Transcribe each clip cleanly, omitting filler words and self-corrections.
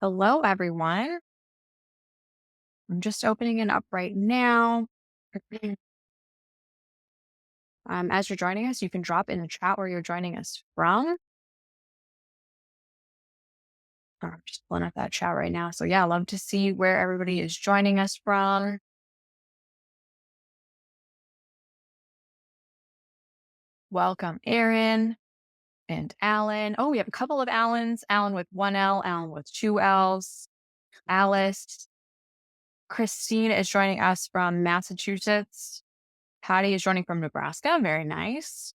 Hello, everyone. I'm just opening it up right now. As you're joining us, you can drop in the chat where you're joining us from. I'm just pulling up that chat right now. So yeah, I love to see where everybody is joining us from. Welcome, Aaron and Alan. Oh, we have a couple of Allens. Alan with one L, Alan with two L's. Alice. Christine is joining us from Massachusetts. Patty is joining from Nebraska. Very nice.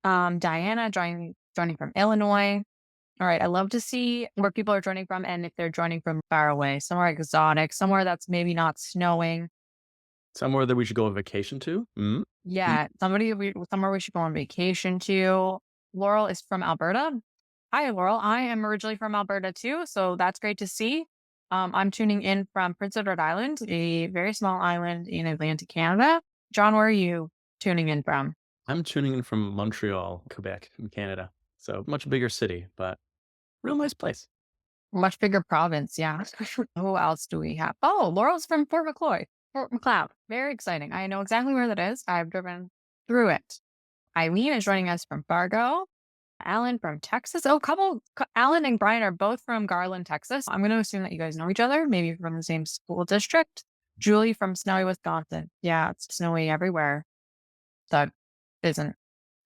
Diana joining from Illinois. All right. I love to see where people are joining from and if they're joining from far away, somewhere exotic, somewhere that's maybe not snowing. Somewhere that we should go on vacation to? Yeah. Somewhere we should go on vacation to. Laurel is from Alberta. Hi, Laurel. I am originally from Alberta too. So that's great to see. I'm tuning in from Prince Edward Island, a very small island in Atlantic Canada. John, where are you tuning in from? I'm tuning in from Montreal, Quebec, in Canada. So much bigger city, but real nice place. Much bigger province, yeah. Who else do we have? Oh, Laurel's from Fort McLeod. Very exciting. I know exactly where that is. I've driven through it. Eileen is joining us from Fargo. Alan from Texas. Oh, Alan and Brian are both from Garland, Texas. I'm going to assume that you guys know each other, maybe from the same school district. Julie from snowy Wisconsin. Yeah, it's snowy everywhere. That isn't.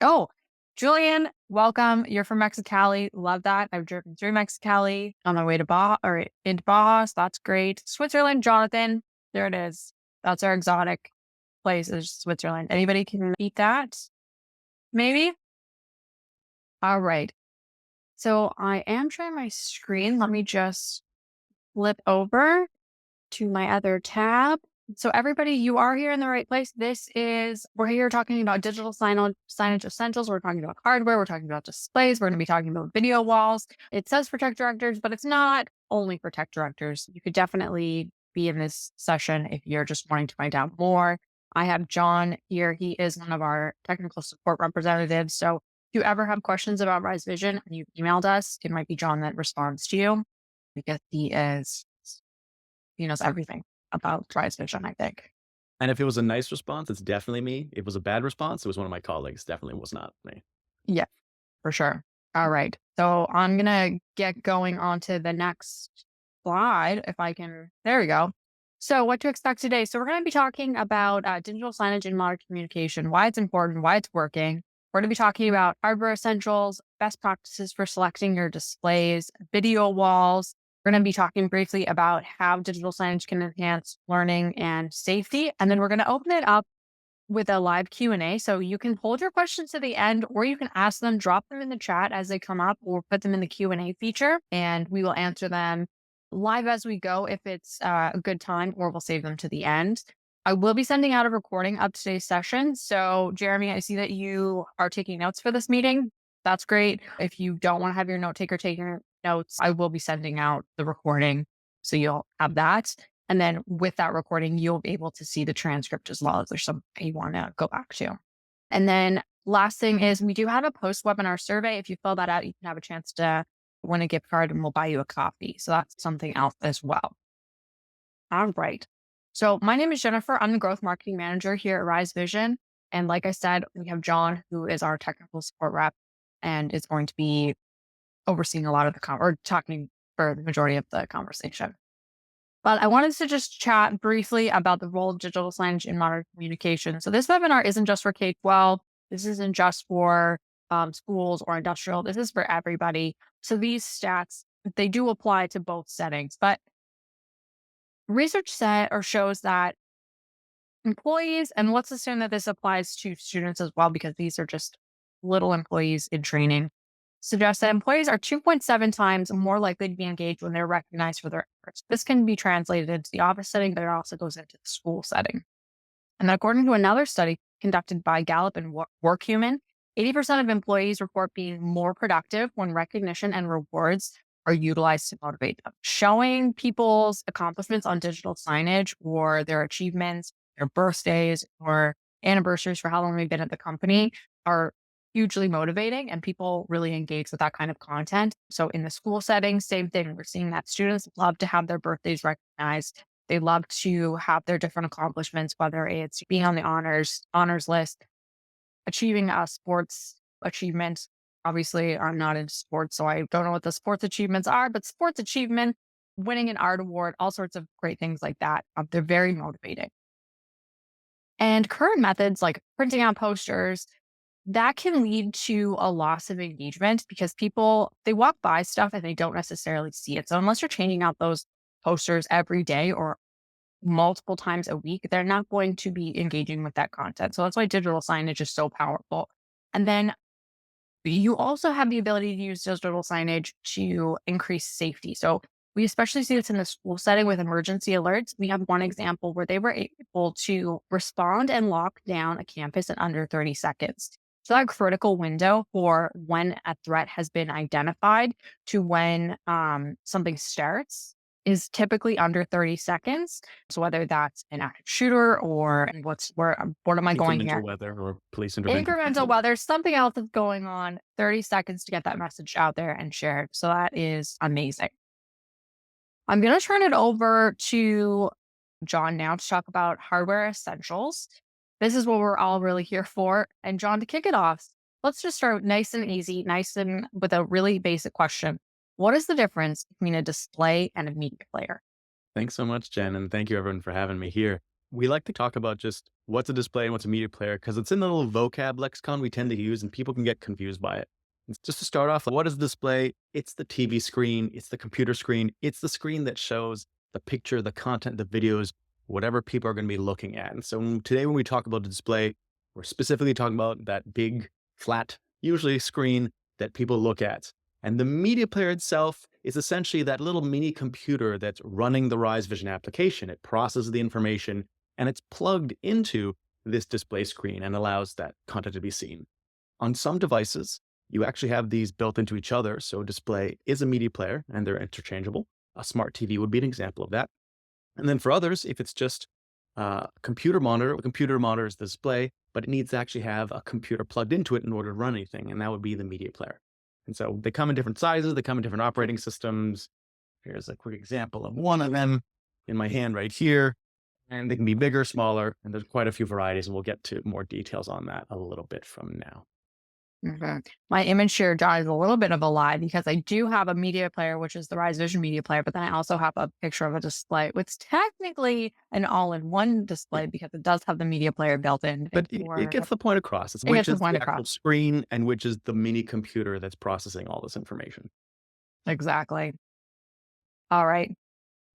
Oh, Julian, welcome. You're from Mexicali. Love that. I've driven through Mexicali on my way to Baja or into Baja. So that's great. Switzerland, Jonathan. There it is. That's our exotic place is Switzerland. Anybody can beat that? Maybe? All right. So I am sharing my screen. Let me just flip over to my other tab. So everybody, you are here in the right place. We're here talking about digital signage essentials. We're talking about hardware. We're talking about displays. We're going to be talking about video walls. It says for tech directors, but it's not only for tech directors. You could definitely be in this session if you're just wanting to find out more. I have John here. He is one of our technical support representatives. So if you ever have questions about Rise Vision and you've emailed us, it might be John that responds to you because he knows everything about Rise Vision, I think. And if it was a nice response, it's definitely me. If it was a bad response, it was one of my colleagues. Definitely was not me. Yeah, for sure. All right. So I'm going to get going on to the next slide if I can. There we go. So what to expect today. So we're going to be talking about digital signage in modern communication, why it's important, why it's working. We're going to be talking about hardware essentials, best practices for selecting your displays, video walls. We're going to be talking briefly about how digital signage can enhance learning and safety. And then we're going to open it up with a live Q&A. So you can hold your questions to the end or you can ask them, drop them in the chat as they come up or put them in the Q&A feature and we will answer them live as we go if it's a good time or we'll save them to the end. I will be sending out a recording of today's session. So Jeremy, I see that you are taking notes for this meeting. That's great. If you don't want to have your note taker taking notes, I will be sending out the recording. So you'll have that. And then with that recording, you'll be able to see the transcript as well if there's something you want to go back to. And then last thing is we do have a post-webinar survey. If you fill that out, you can have a chance to win a gift card and we'll buy you a coffee. So that's something else as well. All right. So my name is Jennifer. I'm the growth marketing manager here at Rise Vision. And like I said, we have John, who is our technical support rep and is going to be overseeing a lot of or talking for the majority of the conversation. But I wanted to just chat briefly about the role of digital signage in modern communication. So this webinar isn't just for K-12. This isn't just for schools or industrial. This is for everybody. So these stats, they do apply to both settings. But research shows that employees, and let's assume that this applies to students as well, because these are just little employees in training, suggests that employees are 2.7 times more likely to be engaged when they're recognized for their efforts. This can be translated into the office setting, but it also goes into the school setting. And according to another study conducted by Gallup and WorkHuman, 80% of employees report being more productive when recognition and rewards are utilized to motivate them. Showing people's accomplishments on digital signage or their achievements, their birthdays or anniversaries for how long they've been at the company are hugely motivating and people really engage with that kind of content. So in the school setting, same thing. We're seeing that students love to have their birthdays recognized. They love to have their different accomplishments, whether it's being on the honors list, achieving a sports achievement. Obviously, I'm not into sports, so I don't know what the sports achievements are, but sports achievement, winning an art award, all sorts of great things like that. They're very motivating. And current methods like printing out posters, that can lead to a loss of engagement because people they walk by stuff and they don't necessarily see it. So unless you're changing out those posters every day or multiple times a week, they're not going to be engaging with that content. So that's why digital signage is so powerful. And then you also have the ability to use digital signage to increase safety. So we especially see this in the school setting with emergency alerts. We have one example where they were able to respond and lock down a campus in under 30 seconds. So that critical window for when a threat has been identified to when something starts is typically under 30 seconds. So whether that's an active shooter or what am I going Inclemental here? weather or police intervention. Incremental weather, something else is going on, 30 seconds to get that message out there and shared. So that is amazing. I'm going to turn it over to John now to talk about hardware essentials. This is what we're all really here for. And John, to kick it off, let's just start nice and easy, nice and with a really basic question. What is the difference between a display and a media player? Thanks so much, Jen, and thank you everyone for having me here. We like to talk about just what's a display and what's a media player because it's in the little vocab lexicon we tend to use and people can get confused by it. And just to start off, what is a display? It's the TV screen, it's the computer screen, it's the screen that shows the picture, the content, the videos, whatever people are going to be looking at. And so today when we talk about a display, we're specifically talking about that big, flat, usually screen that people look at. And the media player itself is essentially that little mini computer that's running the Rise Vision application. It processes the information and it's plugged into this display screen and allows that content to be seen. On some devices, you actually have these built into each other. So display is a media player and they're interchangeable. A smart TV would be an example of that. And then for others, if it's just a computer monitor, the computer monitors the display, but it needs to actually have a computer plugged into it in order to run anything. And that would be the media player. And so they come in different sizes, they come in different operating systems. Here's a quick example of one of them in my hand right here. And they can be bigger, smaller, and there's quite a few varieties. And we'll get to more details on that a little bit from now. Mhm. My image share, John, is a little bit of a lie because I do have a media player, which is the Rise Vision media player, but then I also have a picture of a display, which is technically an all-in-one Yeah. display because it does have the media player built in But it for gets the point across. It's it gets which the is point the actual across. screen and which is the mini computer that's processing all this information. Exactly. All right.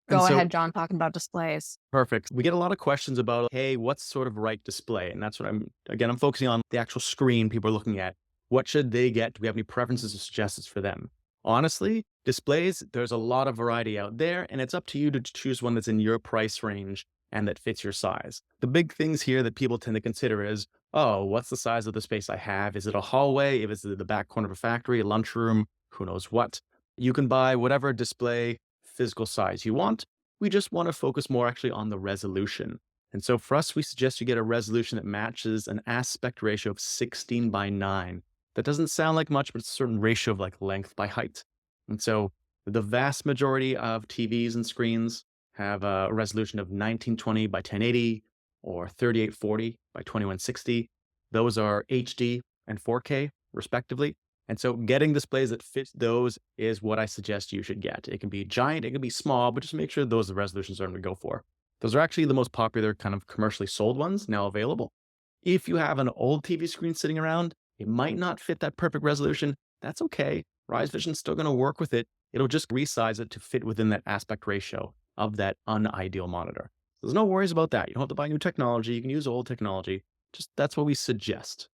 And Go so ahead, John, talking about displays. perfect. We get a lot of questions about, hey, what's sort of right display? And that's what I'm focusing on the actual screen people are looking at. What should they get? Do we have any preferences or suggestions for them? Honestly, displays, there's a lot of variety out there, and it's up to you to choose one that's in your price range and that fits your size. The big things here that people tend to consider is, oh, what's the size of the space I have? Is it a hallway? If it's the back corner of a factory, a lunchroom, who knows what? You can buy whatever display physical size you want. We just want to focus more actually on the resolution. And so for us, we suggest you get a resolution that matches an aspect ratio of 16:9. That doesn't sound like much, but it's a certain ratio of like length by height. And so the vast majority of TVs and screens have a resolution of 1920 by 1080 or 3840 by 2160. Those are HD and 4K respectively. And so getting displays that fit those is what I suggest you should get. It can be giant, it can be small, but just make sure those are the resolutions are going to go for. Those are actually the most popular kind of commercially sold ones now available. If you have an old TV screen sitting around, it might not fit that perfect resolution. That's okay. Rise Vision's still going to work with it. It'll just resize it to fit within that aspect ratio of that unideal monitor. So there's no worries about that. You don't have to buy new technology. You can use old technology. Just that's what we suggest.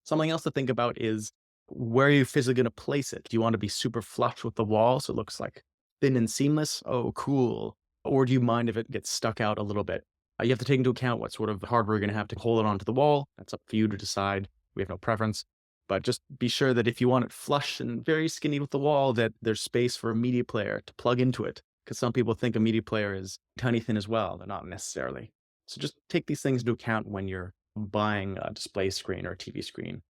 Something else to think about is where are you physically going to place it? Do you want to be super flush with the wall so it looks like thin and seamless? Oh, cool. Or do you mind if it gets stuck out a little bit? You have to take into account what sort of hardware you're going to have to hold it onto the wall. That's up for you to decide. We have no preference. But just be sure that if you want it flush and very skinny with the wall, that there's space for a media player to plug into it. Because some people think a media player is tiny thin as well. They're not necessarily. So just take these things into account when you're buying a display screen or a TV screen.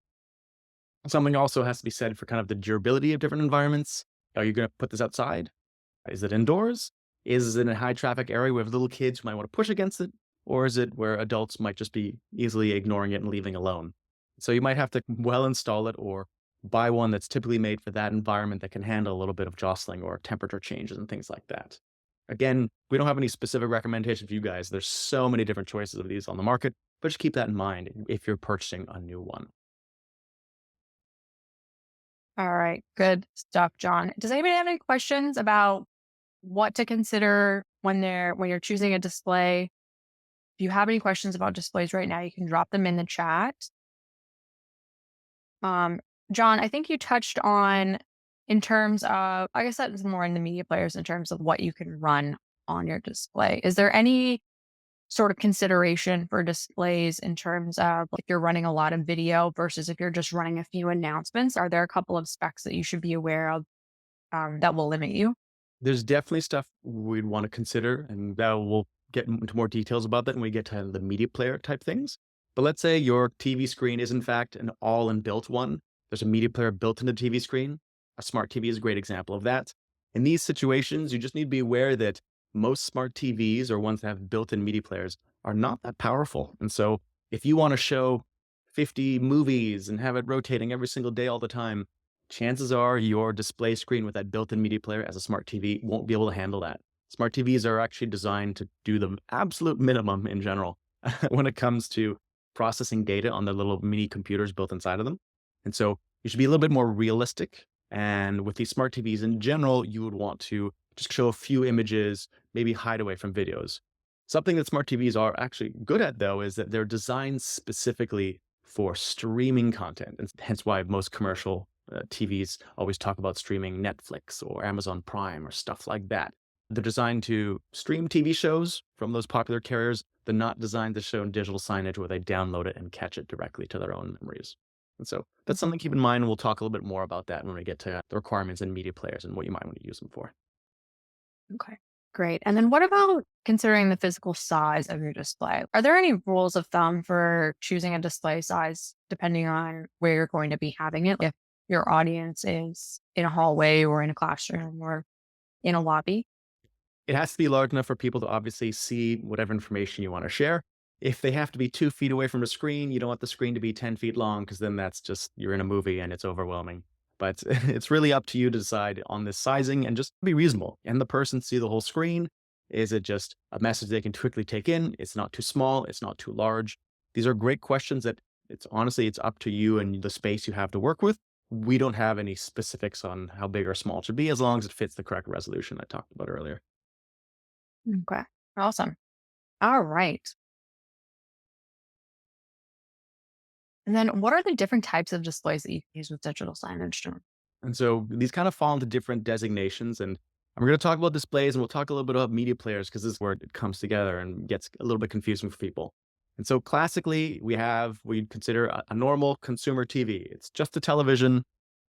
Something also has to be said for kind of the durability of different environments. Are you going to put this outside? Is it indoors? Is it in a high traffic area with little kids who might want to push against it? Or is it where adults might just be easily ignoring it and leaving alone? So you might have to well install it or buy one that's typically made for that environment that can handle a little bit of jostling or temperature changes and things like that. Again, we don't have any specific recommendation for you guys. There's so many different choices of these on the market, but just keep that in mind if you're purchasing a new one. All right. Good stuff, John. Does anybody have any questions about what to consider when you're choosing a display? If you have any questions about displays right now, you can drop them in the chat. Um, John, I think you touched on in terms of, I guess that's more in the media players in terms of what you can run on your display. Is there any sort of consideration for displays in terms of like you're running a lot of video versus if you're just running a few announcements? Are there a couple of specs that you should be aware of that will limit you? There's definitely stuff we'd want to consider, and that we'll get into more details about that when we get to the media player type things. But let's say your TV screen is in fact an all-in built one. There's a media player built into the TV screen. A smart TV is a great example of that. In these situations, you just need to be aware that most smart TVs or ones that have built-in media players are not that powerful. And so if you want to show 50 movies and have it rotating every single day all the time, chances are your display screen with that built-in media player as a smart TV won't be able to handle that. Smart TVs are actually designed to do the absolute minimum in general when it comes to processing data on the little mini computers built inside of them. And so you should be a little bit more realistic. And with these smart TVs in general, you would want to just show a few images, maybe hide away from videos. Something that smart TVs are actually good at, though, is that they're designed specifically for streaming content, and hence why most commercial TVs always talk about streaming Netflix or Amazon Prime or stuff like that. They're designed to stream TV shows from those popular carriers. They're not designed to show digital signage where they download it and catch it directly to their own memories. And so that's something to keep in mind. We'll talk a little bit more about that when we get to the requirements in media players and what you might want to use them for. Okay, great. And then what about considering the physical size of your display? Are there any rules of thumb for choosing a display size depending on where you're going to be having it? If your audience is in a hallway or in a classroom or in a lobby? It has to be large enough for people to obviously see whatever information you want to share. If they have to be 2 feet away from the screen, you don't want the screen to be 10 feet long because then that's just, you're in a movie and it's overwhelming. But it's really up to you to decide on this sizing and just be reasonable. And the person see the whole screen? Is it just a message they can quickly take in? It's not too small. It's not too large. These are great questions that it's honestly, it's up to you and the space you have to work with. We don't have any specifics on how big or small it should be as long as it fits the correct resolution I talked about earlier. Okay, awesome. All right. And then what are the different types of displays that you can use with digital signage, John? And so these kind of fall into different designations. And I'm going to talk about displays and we'll talk a little bit about media players because this is where it comes together and gets a little bit confusing for people. And so classically, we consider a normal consumer TV. It's just a television.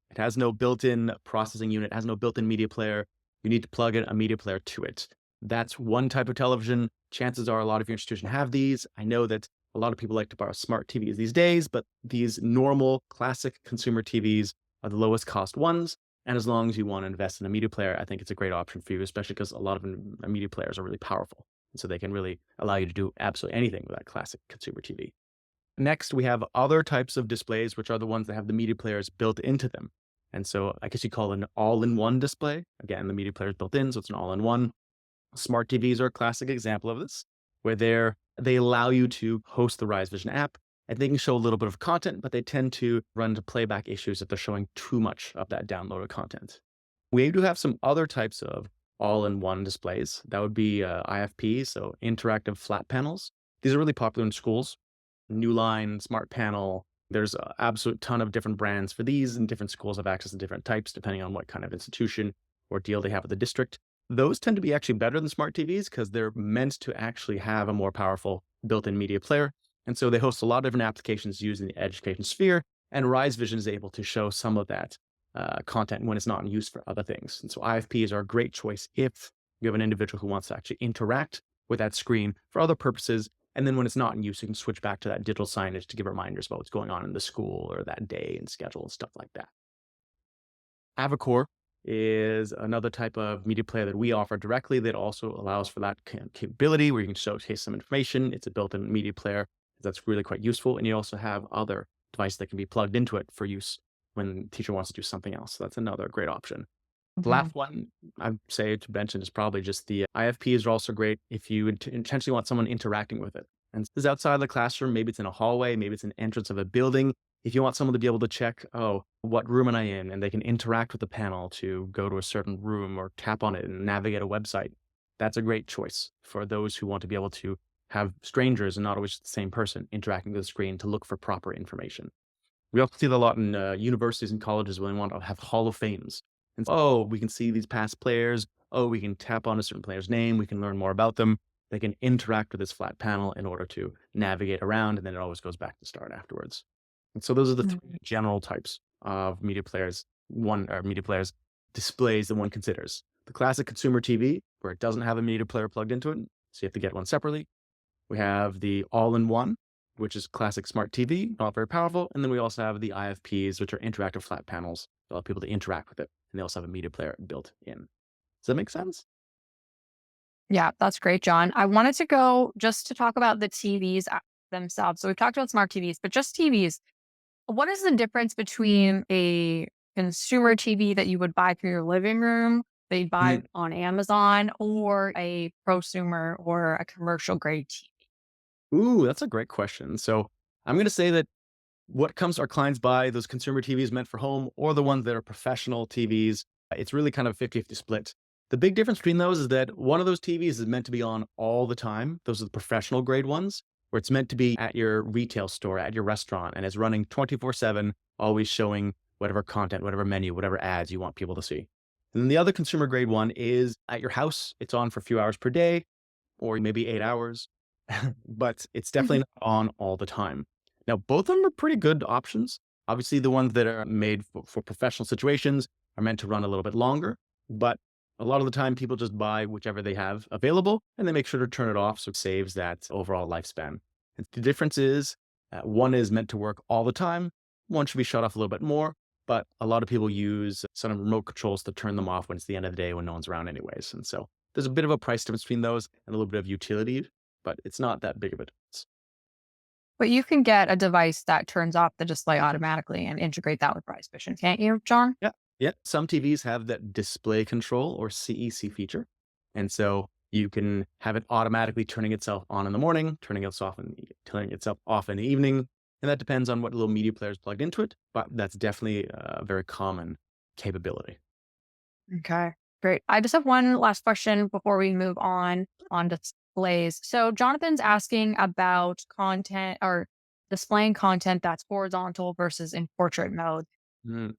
It has no built-in processing unit, it has no built-in media player. You need to plug in a media player to it. That's one type of television. Chances are a lot of your institution have these. I know that a lot of people like to borrow smart TVs these days, but these normal classic consumer TVs are the lowest cost ones. And as long as you want to invest in a media player, I think it's a great option for you, especially because a lot of media players are really powerful. And so they can really allow you to do absolutely anything with that classic consumer TV. Next, we have other types of displays, which are the ones that have the media players built into them. And so I guess you call it an all-in-one display. Again, the media player is built in, so it's an all-in-one. Smart TVs are a classic example of this, where they allow you to host the Rise Vision app, and they can show a little bit of content, but they tend to run into playback issues if they're showing too much of that downloaded content. We do have some other types of all-in-one displays. That would be IFP, so interactive flat panels. These are really popular in schools. New Line, Smart Panel. There's an absolute ton of different brands for these, and different schools have access to different types depending on what kind of institution or deal they have with the district. Those tend to be actually better than smart TVs because they're meant to actually have a more powerful built-in media player. And so they host a lot of different applications used in the education sphere, and Rise Vision is able to show some of that content when it's not in use for other things. And so IFPs are a great choice if you have an individual who wants to actually interact with that screen for other purposes And then when it's not in use, you can switch back to that digital signage to give reminders about what's going on in the school or that day and schedule and stuff like that. Avacor is another type of media player that we offer directly that also allows for that capability where you can showcase some information. It's a built-in media player that's really quite useful. And you also have other devices that can be plugged into it for use when the teacher wants to do something else. So that's another great option. The Mhm. last one I'd say to mention is probably just the IFPs are also great if you intentionally want someone interacting with it. And this is outside the classroom, maybe it's in a hallway, maybe it's an entrance of a building. If you want someone to be able to check, oh, what room am I in? And they can interact with the panel to go to a certain room or tap on it and navigate a website. That's a great choice for those who want to be able to have strangers and not always the same person interacting with the screen to look for proper information. We also see that a lot in universities and colleges when they want to have Hall of Fames. And so, oh, we can see these past players. Oh, we can tap on a certain player's name. We can learn more about them. They can interact with this flat panel in order to navigate around, and then it always goes back to start afterwards. And so those are the three general types of media players. One or media players displays that one considers. The classic consumer TV, where it doesn't have a media player plugged into it, so you have to get one separately. We have the all-in-one, which is classic smart TV, not very powerful. And then we also have the IFPs, which are interactive flat panels that allow people to interact with it. And they also have a media player built in. Does that make sense? Yeah, that's great, John. I wanted to go just to talk about the TVs themselves. So we've talked about smart TVs, but just TVs. What is the difference between a consumer TV that you would buy for your living room, that you'd buy Mm. on Amazon, or a prosumer or a commercial grade TV? Ooh, that's a great question. So I'm going to say that what comes our clients buy, those consumer TVs meant for home or the ones that are professional TVs, it's really kind of a 50-50 split. The big difference between those is that one of those TVs is meant to be on all the time. Those are the professional grade ones, where it's meant to be at your retail store, at your restaurant, and it's running 24/7, always showing whatever content, whatever menu, whatever ads you want people to see. And then the other consumer grade one is at your house. It's on for a few hours per day, or maybe 8 hours, but it's definitely Mhm. not on all the time. Now, both of them are pretty good options. Obviously, the ones that are made for professional situations are meant to run a little bit longer, but a lot of the time people just buy whichever they have available and they make sure to turn it off so it saves that overall lifespan. And the difference is one is meant to work all the time, one should be shut off a little bit more, but a lot of people use some remote controls to turn them off when it's the end of the day when no one's around anyways. And so there's a bit of a price difference between those and a little bit of utility, but it's not that big of a difference. But you can get a device that turns off the display automatically and integrate that with Price Vision, can't you, John? Yeah. Yeah. Some TVs have that display control or CEC feature. And so you can have it automatically turning itself on in the morning, turning itself off in the evening. And that depends on what little media player is plugged into it. But that's definitely a very common capability. Okay, great. I just have one last question before we move on displays. So Jonathan's asking about content or displaying content that's horizontal versus in portrait mode. Mm.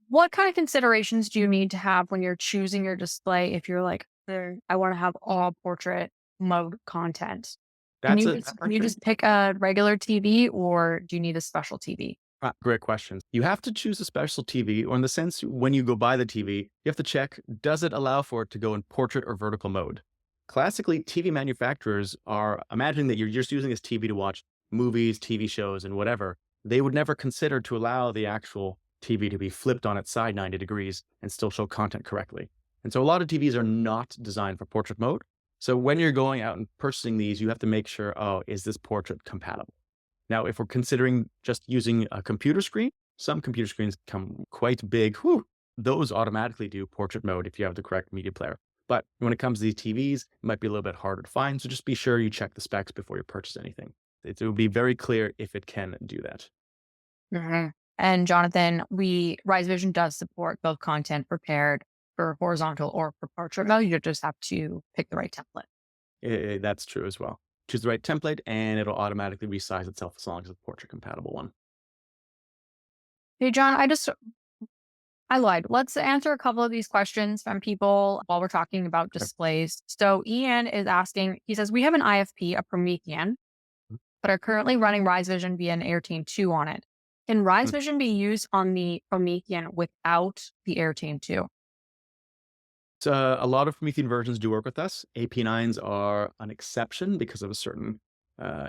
What kind of considerations do you need to have when you're choosing your display if you're like, I want to have all portrait mode content? That's a Can you just pick a regular TV or do you need a special TV? great question. You have to choose a special TV, or in the sense, when you go buy the TV, you have to check, does it allow for it to go in portrait or vertical mode? Classically, TV manufacturers are imagining that you're just using this TV to watch movies, TV shows, and whatever. They would never consider to allow the actual TV to be flipped on its side 90 degrees and still show content correctly. And so a lot of TVs are not designed for portrait mode. So when you're going out and purchasing these, you have to make sure, oh, is this portrait compatible? Now, if we're considering just using a computer screen, some computer screens come quite big. Whew, those automatically do portrait mode if you have the correct media player. But when it comes to these TVs, it might be a little bit harder to find. So just be sure you check the specs before you purchase anything. It will be very clear if it can do that. Mhm. And Jonathan, Rise Vision does support both content prepared for horizontal or for portrait mode. You just have to pick the right template. That's true as well. Choose the right template and it'll automatically resize itself as long as it's a portrait compatible one. Hey, John, I lied. Let's answer a couple of these questions from people while we're talking about Okay. displays. So Ian is asking, he says, we have an IFP, a Promethean, but are currently running Rise Vision via an Airtame 2 on it. Can Rise Mm. Vision be used on the Promethean without the Airtame 2? So, a lot of Promethean versions do work with us. AP9s are an exception because of a certain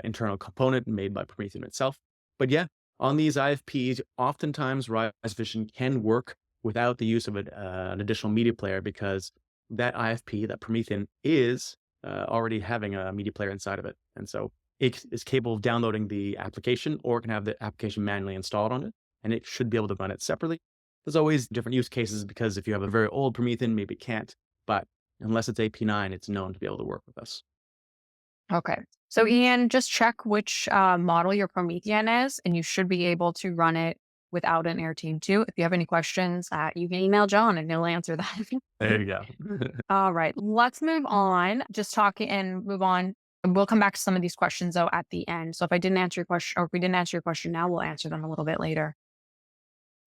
internal component made by Promethean itself. But yeah, on these IFPs, oftentimes Rise Vision can work without the use of an additional media player because that IFP, that Promethean, is already having a media player inside of it. And so it is capable of downloading the application, or it can have the application manually installed on it, and it should be able to run it separately. There's always different use cases because if you have a very old Promethean, maybe it can't. But unless it's AP9, it's known to be able to work with us. Okay. So Ian, just check which model your Promethean is, and you should be able to run it without an Air Team 2. If you have any questions, you can email John and he'll answer that. There you go. All right, let's move on. Just talking and move on. And we'll come back to some of these questions though at the end. So if I didn't answer your question, or if we didn't answer your question now, we'll answer them a little bit later.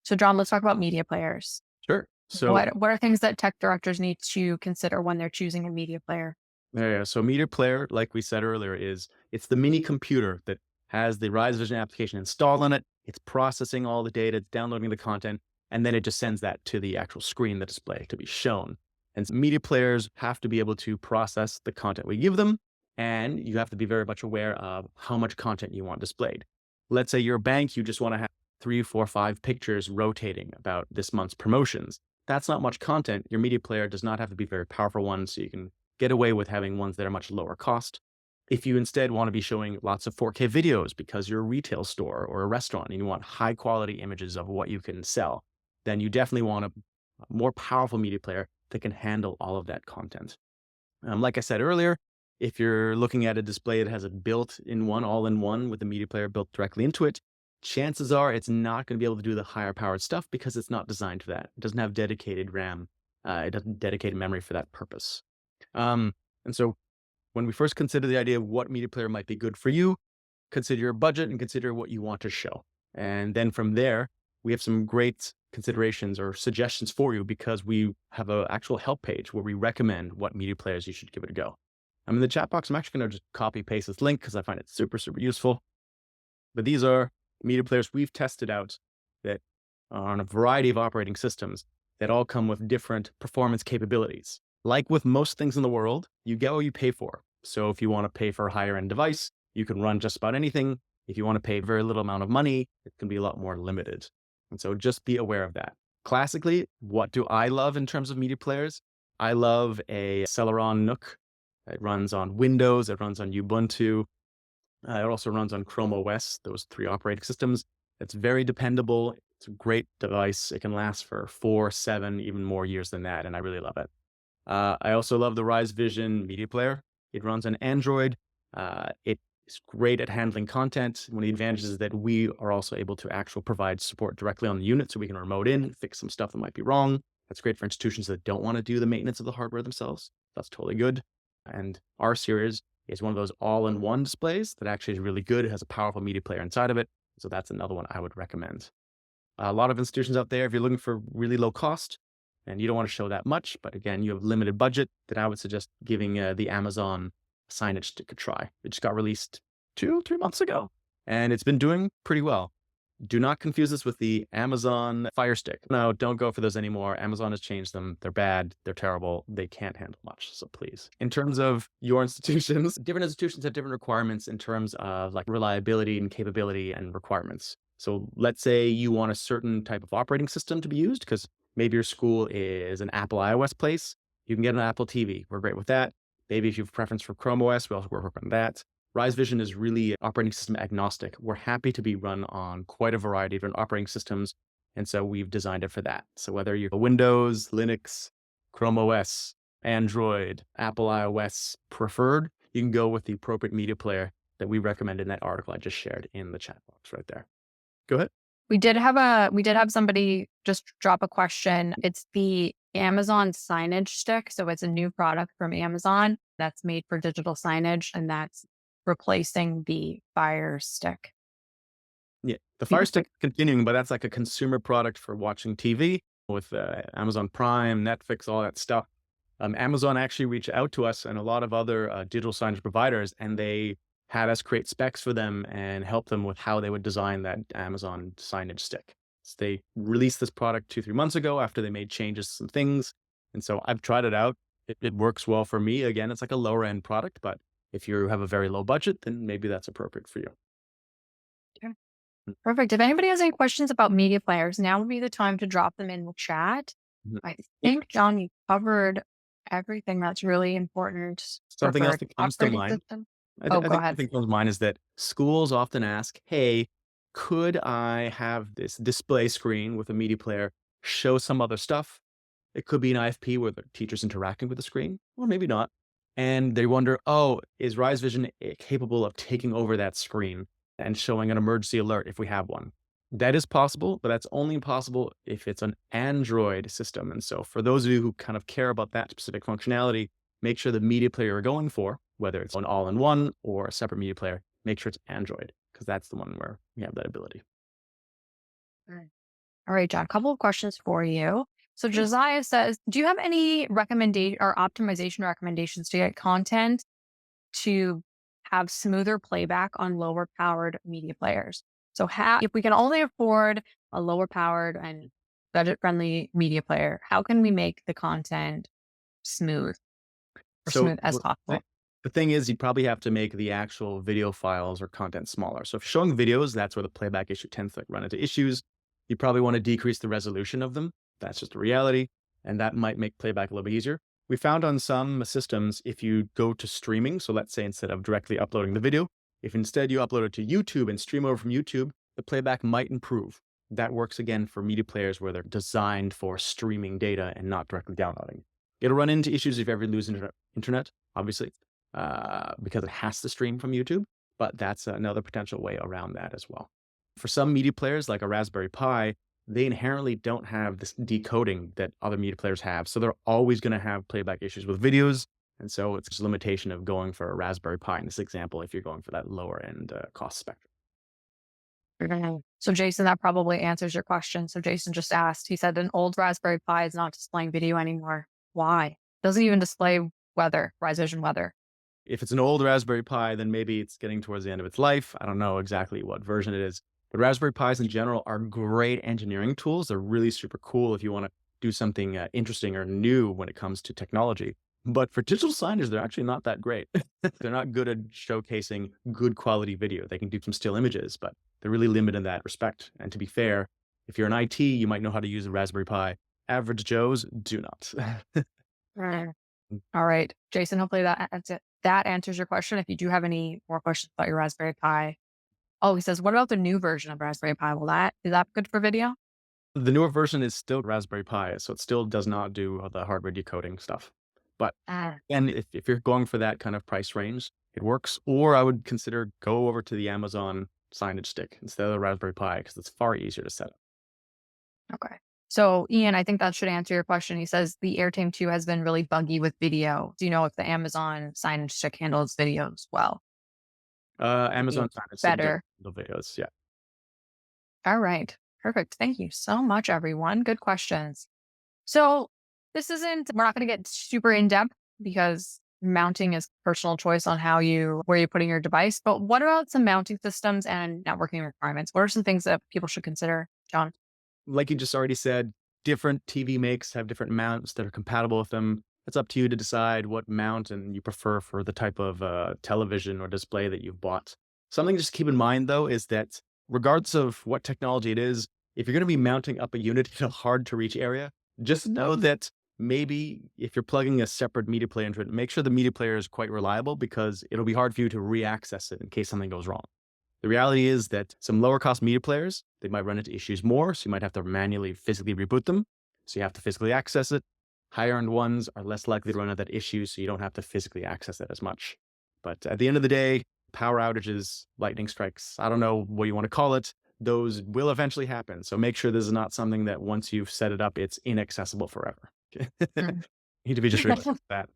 So John, let's talk about media players. Sure. So What are things that tech directors need to consider when they're choosing a media player? yeah, so media player, like we said earlier, it's the mini computer that has the Rise Vision application installed on it. It's processing all the data, it's downloading the content, and then it just sends that to the actual screen, the display, to be shown. And media players have to be able to process the content we give them, and you have to be very much aware of how much content you want displayed. Let's say you're a bank, you just want to have 3, 4, 5 pictures rotating about this month's promotions. That's not much content. Your media player does not have to be a very powerful one, so you can get away with having ones that are much lower cost. If you instead want to be showing lots of 4K videos because you're a retail store or a restaurant and you want high quality images of what you can sell, then you definitely want a more powerful media player that can handle all of that content. Like I said earlier, if you're looking at a display that has a built-in one, all-in-one with the media player built directly into it, chances are it's not going to be able to do the higher powered stuff because it's not designed for that. It doesn't have dedicated RAM. It doesn't dedicated memory for that purpose. Um, and so when we first consider the idea of what media player might be good for you, consider your budget and consider what you want to show. And then from there, we have some great considerations or suggestions for you because we have an actual help page where we recommend what media players you should give it a go. In the chat box, I'm actually going to just copy paste this link because I find it super, super useful. But these are media players we've tested out that are on a variety of operating systems that all come with different performance capabilities. Like with most things in the world, you get what you pay for. So if you want to pay for a higher end device, you can run just about anything. If you want to pay very little amount of money, it can be a lot more limited. And so just be aware of that. Classically, what do I love in terms of media players? I love a Celeron Nook. It runs on Windows, it runs on Ubuntu, it also runs on Chrome OS, those 3 operating systems. It's very dependable. It's a great device. It can last for 4, 7, even more years than that, and I really love it. I also love the Rise Vision media player. It runs on Android. It is great at handling content. One of the advantages is that we are also able to actually provide support directly on the unit, so we can remote in, fix some stuff that might be wrong. That's great for institutions that don't want to do the maintenance of the hardware themselves. That's totally good. And our series is one of those all-in-one displays that actually is really good. It has a powerful media player inside of it. So that's another one I would recommend. A lot of institutions out there, if you're looking for really low cost and you don't want to show that much, but again, you have limited budget, then I would suggest giving the Amazon Signage stick a try. It just got released 2, 3 months ago, and it's been doing pretty well. Do not confuse this with the Amazon Fire Stick. No, don't go for those anymore. Amazon has changed them. They're bad. They're terrible. They can't handle much. So please. In terms of your institutions, different institutions have different requirements in terms of like reliability and capability and requirements. So let's say you want a certain type of operating system to be used because maybe your school is an Apple iOS place. You can get an Apple TV. We're great with that. Maybe if you have a preference for Chrome OS, we also work on that. Rise Vision is really operating system agnostic. We're happy to be run on quite a variety of different operating systems. And so we've designed it for that. So whether you're Windows, Linux, Chrome OS, Android, Apple iOS preferred, you can go with the appropriate media player that we recommend in that article I just shared in the chat box right there. Go ahead. We did have somebody just drop a question. It's the Amazon signage stick. So it's a new product from Amazon that's made for digital signage, and that's replacing the Fire Stick. Yeah, the Fire Stick continuing, but that's like a consumer product for watching TV with Amazon Prime, Netflix, all that stuff. Amazon actually reached out to us and a lot of other digital signage providers, and they had us create specs for them and help them with how they would design that Amazon signage stick. So they released this product 2, 3 months ago after they made changes to some things. And so I've tried it out. It works well for me. Again, it's like a lower end product, but if you have a very low budget, then maybe that's appropriate for you. Okay. Perfect. If anybody has any questions about media players, now would be the time to drop them in the chat. Mhm. I Yeah. think, John, you covered everything that's really important Something else for that comes to operating mind, system. Oh, I go think ahead. something comes to mind is that schools often ask, hey, could I have this display screen with a media player show some other stuff? It could be an IFP where the teacher's interacting with the screen, or maybe not. And they wonder, oh, is Rise Vision capable of taking over that screen and showing an emergency alert if we have one? That is possible, but that's only possible if it's an Android system. And so for those of you who kind of care about that specific functionality, make sure the media player you're going for, whether it's an all-in-one or a separate media player, make sure it's Android, because that's the one where we have that ability. Mm. All right, John, a couple of questions for you. So Sure. Josiah says, do you have any recommendation or optimization recommendations to get content to have smoother playback on lower powered media players? So how, if we can only afford a lower powered and budget friendly media player, how can we make the content smooth or So smooth as the possible? the thing is, you probably have to make the actual video files or content smaller. So if showing videos, that's where the playback issue tends to run into issues. You probably want to decrease the resolution of them. That's just a reality, and that might make playback a little bit easier. We found on some systems, if you go to streaming, so let's say instead of directly uploading the video, if instead you upload it to YouTube and stream over from YouTube, the playback might improve. That works again for media players where they're designed for streaming data and not directly downloading. It'll run into issues if you ever lose internet, obviously, because it has to stream from YouTube, but that's another potential way around that as well. For some media players, like a Raspberry Pi, they inherently don't have this decoding that other media players have. So they're always going to have playback issues with videos. And so it's just a limitation of going for a Raspberry Pi in this example if you're going for that lower end cost spectrum. Mhm. So Jason, that probably answers your question. So Jason just asked, he said an old Raspberry Pi is not displaying video anymore. Why? Doesn't even display weather, Rise Vision weather. If it's an old Raspberry Pi, then maybe it's getting towards the end of its life. I don't know exactly what version it is. But Raspberry Pis in general are great engineering tools. They're really super cool if you want to do something interesting or new when it comes to technology. But for digital signage, they're actually not that great. They're not good at showcasing good quality video. They can do some still images, but they're really limited in that respect. And to be fair, if you're an IT, you might know how to use a Raspberry Pi. Average Joes do not. Mm. All right, Jason, hopefully that answers your question. If you do have any more questions about your Raspberry Pi. Oh, he says, what about the new version of Raspberry Pi? Is that good for video? The newer version is still Raspberry Pi, so it still does not do all the hardware decoding stuff. But Ah, and if you're going for that kind of price range, it works. Or I would consider go over to the Amazon signage stick instead of the Raspberry Pi because it's far easier to set up. okay. So Ian, I think that should answer your question. He says the AirTame 2 has been really buggy with video. Do you know if the Amazon signage stick handles videos well? Maybe Amazon signage stick does better. the videos, yeah. All right. Perfect. Thank you so much, everyone. Good questions. So we're not going to get super in depth because mounting is personal choice on where you're putting your device. But what about some mounting systems and networking requirements? What are some things that people should consider, John? Like you just already said, different TV makes have different mounts that are compatible with them. It's up to you to decide what mount and you prefer for the type of television or display that you've bought. Something to just keep in mind though is that regardless of what technology it is, if you're going to be mounting up a unit in a hard to reach area, just know that maybe if you're plugging a separate media player into it, make sure the media player is quite reliable because it'll be hard for you to re-access it in case something goes wrong. The reality is that some lower cost media players, they might run into issues more. So you might have to manually physically reboot them. So you have to physically access it. Higher end ones are less likely to run into that issue. So you don't have to physically access it as much. But at the end of the day, power outages, lightning strikes, I don't know what you want to call it. Those will eventually happen. So make sure this is not something that once you've set it up, it's inaccessible forever. You Mm. need to be just realistic with that.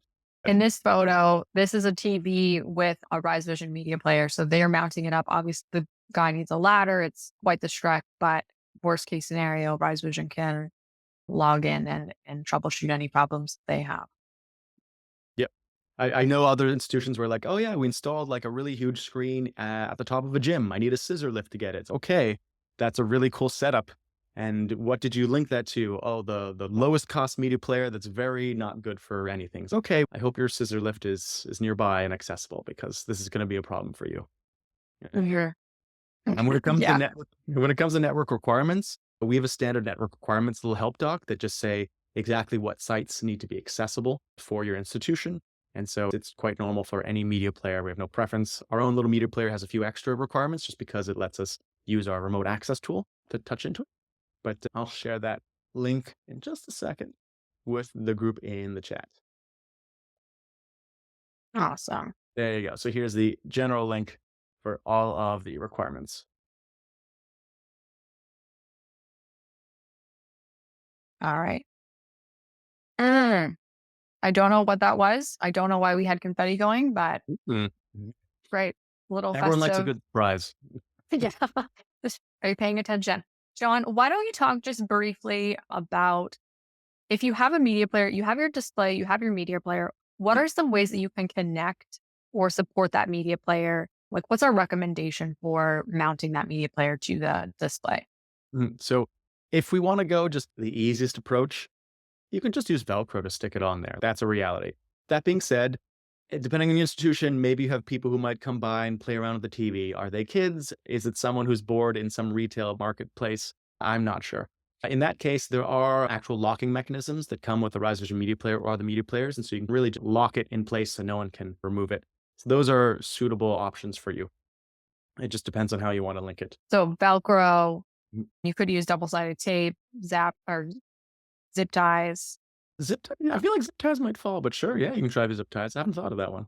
In this photo, this is a TV with a Rise Vision media player. So they are mounting it up. Obviously, the guy needs a ladder. It's quite the trek, but worst case scenario, Rise Vision can log in and troubleshoot any problems they have. Yep. I know other institutions were like, oh yeah, we installed like a really huge screen at the top of a gym. I need a scissor lift to get it. Okay, that's a really cool setup. And what did you link that to? Oh, the lowest cost media player that's very not good for anything. It's okay. I hope your scissor lift is nearby and accessible because this is going to be a problem for you. Yeah. Mhm. And when it comes to Yeah. network requirements, we have a standard network requirements little help doc that just say exactly what sites need to be accessible for your institution. And so it's quite normal for any media player. We have no preference. Our own little media player has a few extra requirements just because it lets us use our remote access tool to touch into it. But I'll share that link in just a second with the group in the chat. Awesome. There you go. So here's the general link for all of the requirements. All right. Mm. I don't know what that was. I don't know why we had confetti going, but Mm. great. Little Everyone likes a festive. good surprise. Yeah. Just, are you paying attention? John, why don't you talk just briefly about if you have a media player, you have your display, you have your media player, what are some ways that you can connect or support that media player? Like, what's our recommendation for mounting that media player to the display? So if we want to go just the easiest approach, you can just use Velcro to stick it on there. That's a reality. That being said, depending on the institution, maybe you have people who might come by and play around with the TV. Are they kids? Is it someone who's bored in some retail marketplace? I'm not sure. In that case, there are actual locking mechanisms that come with the Rise Vision media player or the media players. And so you can really just lock it in place so no one can remove it. So those are suitable options for you. It just depends on how you want to link it. So, Velcro, you could use double sided tape, zap or zip ties. Zip tie? Yeah, I feel like zip ties might fall, but sure, yeah, you can try the zip ties. I haven't thought of that one.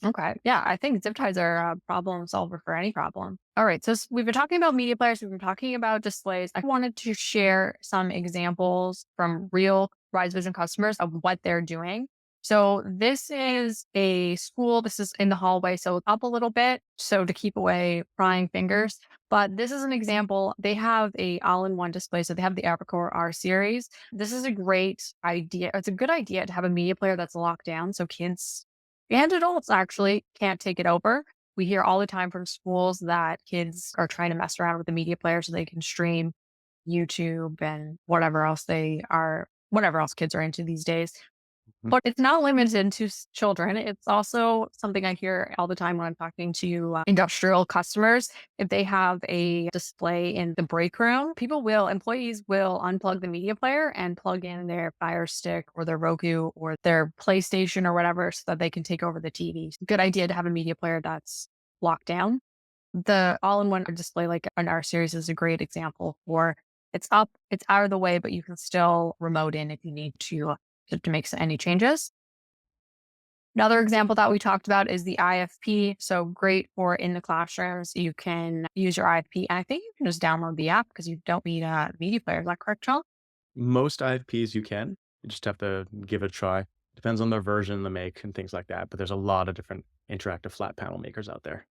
Okay. Yeah, I think zip ties are a problem solver for any problem. All right. So we've been talking about media players. We've been talking about displays. I wanted to share some examples from real Rise Vision customers of what they're doing. So this is a school. This is in the hallway. So up a little bit. So to keep away prying fingers. But this is an example. They have a all-in-one display. So they have the Apercore R series. This is a great idea. It's a good idea to have a media player that's locked down. So kids and adults actually can't take it over. We hear all the time from schools that kids are trying to mess around with the media player so they can stream YouTube and whatever else kids are into these days. Mhm. But it's not limited to children. It's also something I hear all the time when I'm talking to industrial customers. If they have a display in the break room, employees will unplug the media player and plug in their Fire Stick or their Roku or their PlayStation or whatever so that they can take over the TV. Good idea to have a media player that's locked down. The all-in-one display like an R series is a great example for it's up, it's out of the way, but you can still remote in if you need to make any changes. Another example that we talked about is the IFP. So great for in the classrooms. You can use your IFP. And I think you can just download the app because you don't need a media player. Is that correct, Charles? Most IFPs you can. You just have to give it a try. Depends on their version, the make, and things like that. But there's a lot of different interactive flat panel makers out there.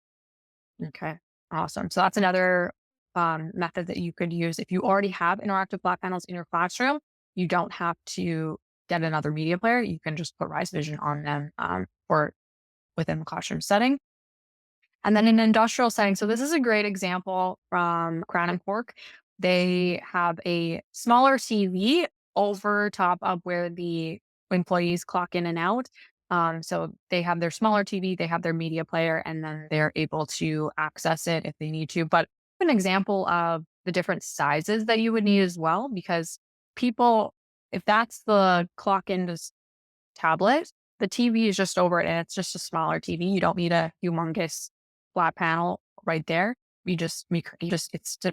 Okay. Awesome. So that's another method that you could use. If you already have interactive flat panels in your classroom, you don't have to get another media player. You can just put Rise Vision on them for within the classroom setting. And then in an industrial setting, so this is a great example from Crown and Cork. They have a smaller TV over top of where the employees clock in and out. So they have their smaller TV, they have their media player, and then they're able to access it if they need to. But an example of the different sizes that you would need as well, because people, if that's the clock in tablet, the TV is just over it and it's just a smaller TV. You don't need a humongous flat panel right there. It's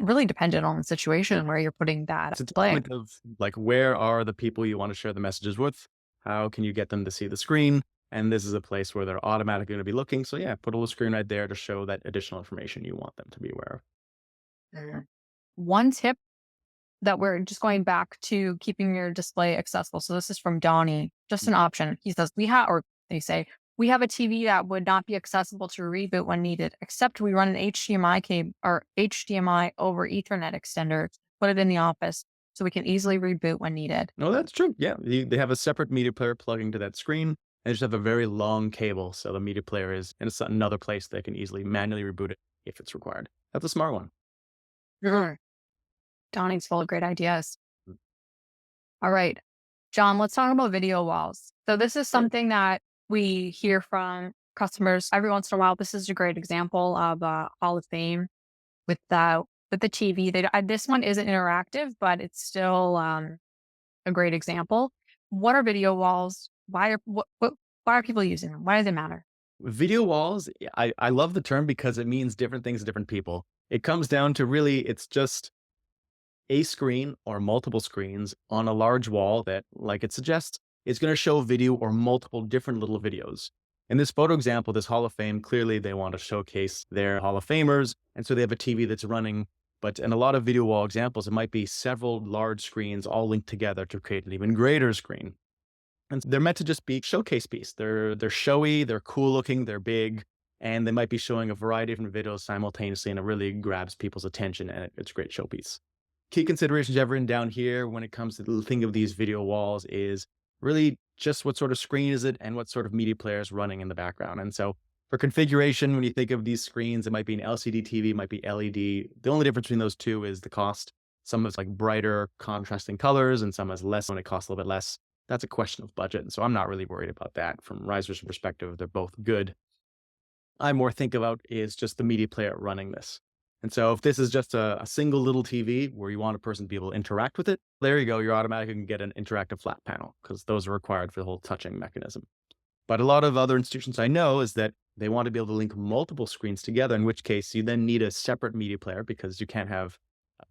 really dependent on the situation where you're putting that It's a display. point of like, where are the people you want to share the messages with? How can you get them to see the screen? And this is a place where they're automatically going to be looking. So yeah, put a little screen right there to show that additional information you want them to be aware of. Mhm. One tip that we're just going back to keeping your display accessible. So this is from Donnie, just an option. He says, or they say, we have a TV that would not be accessible to reboot when needed, except we run an HDMI cable or HDMI over Ethernet extender, put it in the office so we can easily reboot when needed. No, that's true. Yeah, they have a separate media player plugging to that screen. They just have a very long cable, so the media player is in another place they can easily manually reboot it if it's required. That's a smart one. Mhm. Donnie's full of great ideas. All right, John, let's talk about video walls. So this is Sure. something that we hear from customers every once in a while. This is a great example of a Hall of Fame with the TV. This one isn't interactive, but it's still a great example. What are video walls? Why are people using them? Why do they matter? Video walls, I love the term because it means different things to different people. It comes down to really, it's just a screen or multiple screens on a large wall that, like it suggests, is going to show video or multiple different little videos. In this photo example, this Hall of Fame, clearly they want to showcase their Hall of Famers. And so they have a TV that's running. But in a lot of video wall examples, it might be several large screens all linked together to create an even greater screen. And they're meant to just be showcase piece. They're showy, they're cool looking, they're big, and they might be showing a variety of different videos simultaneously, and it really grabs people's attention, and it's a great showpiece. Key considerations I've written down here when it comes to the thing of these video walls is really just what sort of screen is it and what sort of media player is running in the background. And so for configuration, when you think of these screens, it might be an LCD TV, it might be LED. The only difference between those two is the cost. Some has like brighter contrasting colors and some has less when it costs a little bit less. That's a question of budget. And so I'm not really worried about that. From Riser's perspective, they're both good. I more think about is just the media player running this. And so if this is just a single little TV where you want a person to be able to interact with it, there you go. You're automatically going to get an interactive flat panel because those are required for the whole touching mechanism. But a lot of other institutions I know is that they want to be able to link multiple screens together, in which case you then need a separate media player because you can't have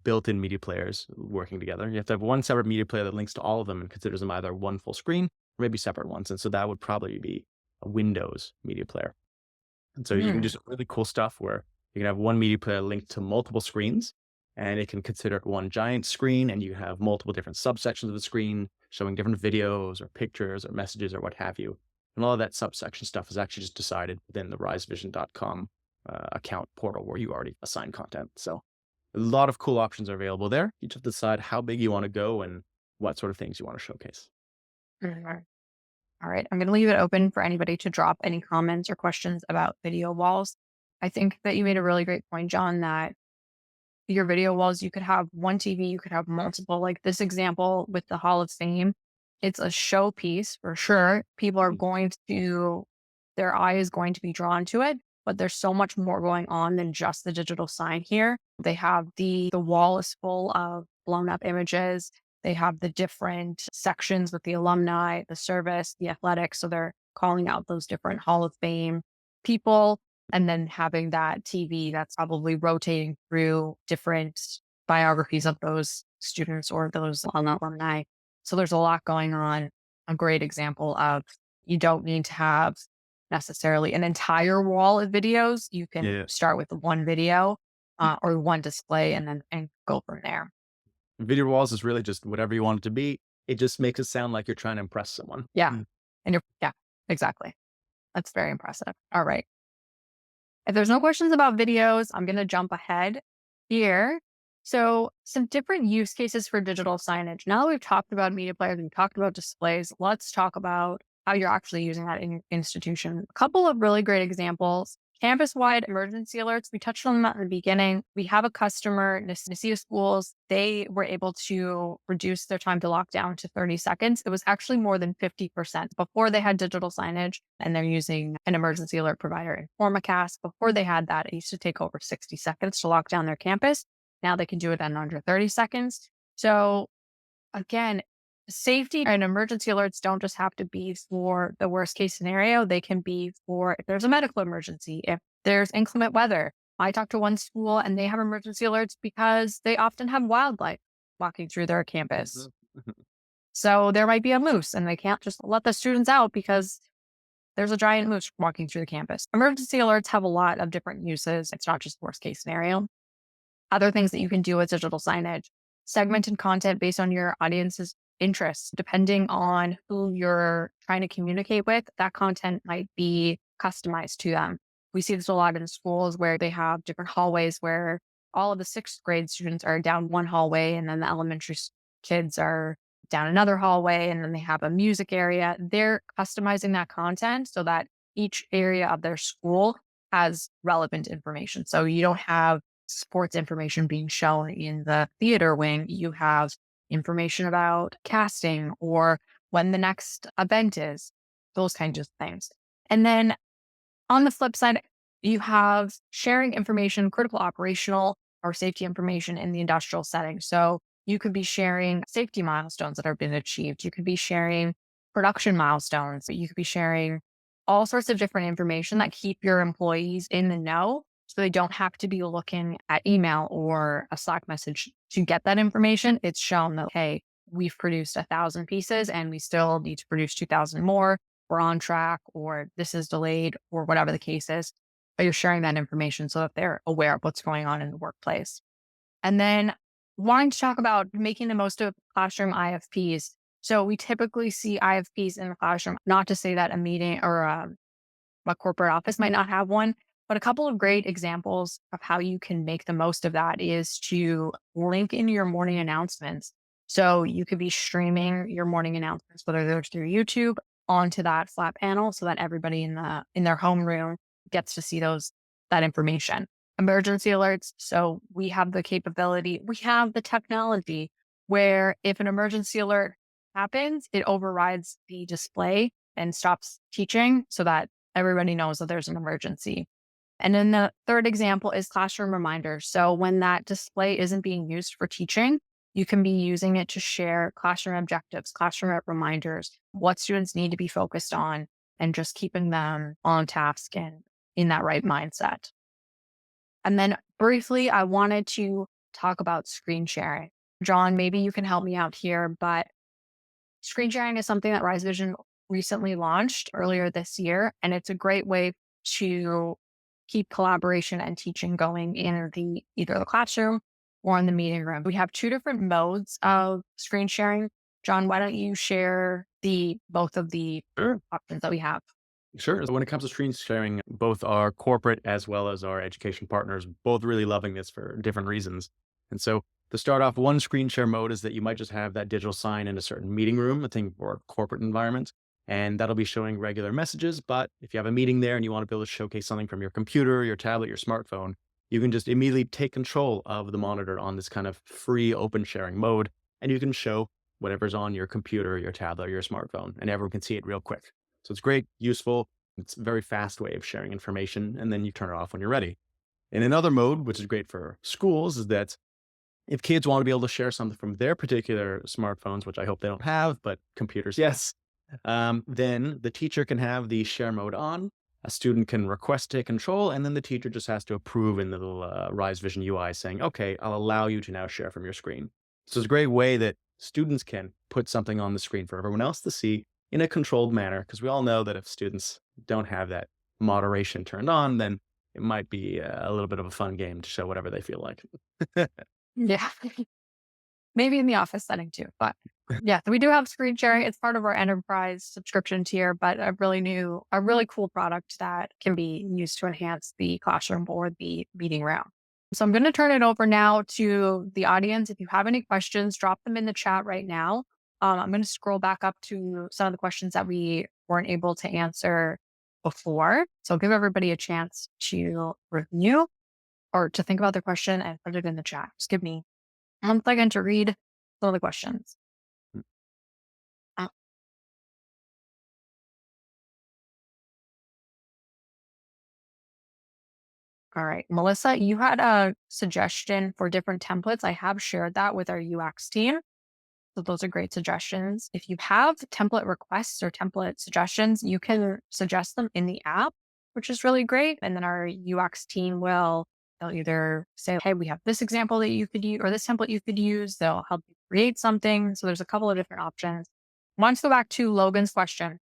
built-in media players working together. You have to have one separate media player that links to all of them and considers them either one full screen or maybe separate ones. And so that would probably be a Windows media player. And so you can do Hmm. some really cool stuff where you can have one media player linked to multiple screens and it can consider it one giant screen and you have multiple different subsections of the screen showing different videos or pictures or messages or what have you. And all of that subsection stuff is actually just decided within the risevision.com account portal where you already assign content. So a lot of cool options are available there. You just have to decide how big you want to go and what sort of things you want to showcase. Mhm. All right. I'm going to leave it open for anybody to drop any comments or questions about video walls. I think that you made a really great point, John, that your video walls, you could have one TV, you could have multiple. Like this example with the Hall of Fame, it's a showpiece for sure. People are going to, their eye is going to be drawn to it, but there's so much more going on than just the digital sign here. They have the wall is full of blown up images. They have the different sections with the alumni, the service, the athletics. So they're calling out those different Hall of Fame people and then having that TV that's probably rotating through different biographies of those students or those alumni. So there's a lot going on. A great example of you don't need to have necessarily an entire wall of videos. You can Yeah. start with one video or one display and go from there. Video walls is really just whatever you want it to be. It just makes it sound like you're trying to impress someone. Yeah. And yeah, exactly. That's very impressive. All right. If there's no questions about videos, I'm going to jump ahead here. So, some different use cases for digital signage. Now that we've talked about media players, we've talked about displays, let's talk about how you're actually using that in your institution. A couple of really great examples. Campus wide emergency alerts. We touched on that in the beginning. We have a customer, Nicia Schools. They were able to reduce their time to lockdown to 30 seconds. It was actually more than 50%. Before they had digital signage and they're using an emergency alert provider in Formacast. Before they had that, it used to take over 60 seconds to lock down their campus. Now they can do it in under 30 seconds. So again, safety and emergency alerts don't just have to be for the worst case scenario. They can be for if there's a medical emergency, if there's inclement weather. I talked to one school and they have emergency alerts because they often have wildlife walking through their campus. Mhm. So there might be a moose and they can't just let the students out because there's a giant moose walking through the campus. Emergency alerts have a lot of different uses. It's not just worst case scenario. Other things that you can do with digital signage, segmented content based on your audience's interests. Depending on who you're trying to communicate with, that content might be customized to them. We see this a lot in schools where they have different hallways where all of the sixth grade students are down one hallway and then the kids are down another hallway and then they have a music area. They're customizing that content so that each area of their school has relevant information. So you don't have sports information being shown in the theater wing. You have information about casting or when the next event is, those kinds of things. And then on the flip side, you have sharing information, critical operational or safety information in the industrial setting. So you could be sharing safety milestones that have been achieved. You could be sharing production milestones. You could be sharing all sorts of different information that keep your employees in the know so they don't have to be looking at email or a Slack message to get that information. It's shown that, hey, we've produced 1,000 pieces and we still need to produce 2,000 more. We're on track or this is delayed or whatever the case is. But you're sharing that information so that they're aware of what's going on in the workplace. And then wanting to talk about making the most of classroom IFPs. So we typically see IFPs in the classroom, not to say that a meeting or a corporate office might not have one, but a couple of great examples of how you can make the most of that is to link in your morning announcements. So you could be streaming your morning announcements, whether they're through YouTube, onto that flat panel so that everybody in their homeroom gets to see that information. Emergency alerts. So we have the capability, we have the technology where if an emergency alert happens, it overrides the display and stops teaching so that everybody knows that there's an emergency. And then the third example is classroom reminders. So when that display isn't being used for teaching, you can be using it to share classroom objectives, classroom reminders, what students need to be focused on, and just keeping them on task and in that right mindset. And then briefly, I wanted to talk about screen sharing. John, maybe you can help me out here, but screen sharing is something that Rise Vision recently launched earlier this year, and it's a great way to keep collaboration and teaching going in either the classroom or in the meeting room. We have two different modes of screen sharing. John, why don't you share the both of the Sure. options that we have? Sure. So when it comes to screen sharing, both our corporate as well as our education partners, both really loving this for different reasons. And so to start off, one screen share mode is that you might just have that digital sign in a certain meeting room, a thing for a corporate environment, and that'll be showing regular messages. But if you have a meeting there and you want to be able to showcase something from your computer, your tablet, your smartphone, you can just immediately take control of the monitor on this kind of free open sharing mode, and you can show whatever's on your computer, your tablet, or your smartphone, and everyone can see it real quick. So it's great, useful. It's a very fast way of sharing information, and then you turn it off when you're ready. And another mode, which is great for schools, is that if kids want to be able to share something from their particular smartphones, which I hope they don't have, but computers, yes, then the teacher can have the share mode on. A student can request take control, and then the teacher just has to approve in the little Rise Vision UI saying, okay, I'll allow you to now share from your screen. So it's a great way that students can put something on the screen for everyone else to see in a controlled manner, because we all know that if students don't have that moderation turned on, then it might be a little bit of a fun game to show whatever they feel like. Yeah. Maybe in the office setting too, but yeah, so we do have screen sharing. It's part of our enterprise subscription tier, but a really cool product that can be used to enhance the classroom or the meeting room. So I'm going to turn it over now to the audience. If you have any questions, drop them in the chat right now. I'm going to scroll back up to some of the questions that we weren't able to answer before. So I'll give everybody a chance to review or to think about the question and put it in the chat. Just give me 1 second to read some of the questions. Uh, all right. Melissa, you had a suggestion for different templates. I have shared that with our UX team. So those are great suggestions. If you have template requests or template suggestions, you can suggest them in the app, which is really great. And then our UX team they'll either say, hey, we have this example that you could use or this template you could use. They'll help you create something. So there's a couple of different options. I want to go back to Logan's question.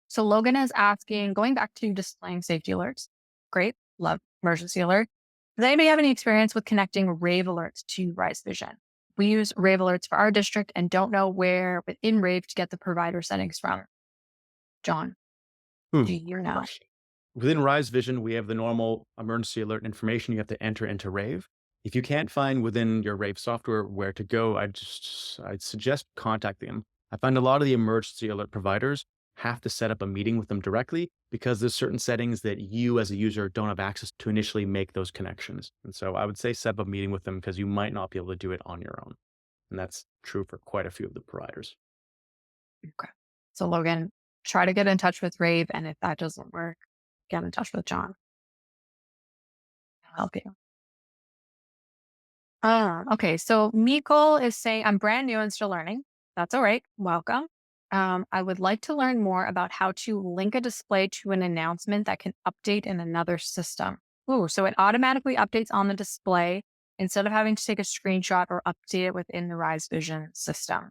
So Logan is asking, going back to displaying safety alerts. Great. Love emergency alert. Does anybody have any experience with connecting Rave alerts to Rise Vision? We use Rave alerts for our district and don't know where within Rave to get the provider settings from. John, Hmm. do you know? Within Rise Vision, we have the normal emergency alert information you have to enter into Rave. If you can't find within your Rave software where to go, I'd suggest contacting them. I find a lot of the emergency alert providers have to set up a meeting with them directly because there's certain settings that you as a user don't have access to initially make those connections. And so I would say set up a meeting with them because you might not be able to do it on your own. And that's true for quite a few of the providers. Okay. So Logan, try to get in touch with Rave, and if that doesn't work, get in touch with John. I'll help you. Okay. So Mikol is saying, I'm brand new and still learning. That's all right. Welcome. I would like to learn more about how to link a display to an announcement that can update in another system. Ooh, so it automatically updates on the display instead of having to take a screenshot or update it within the Rise Vision system.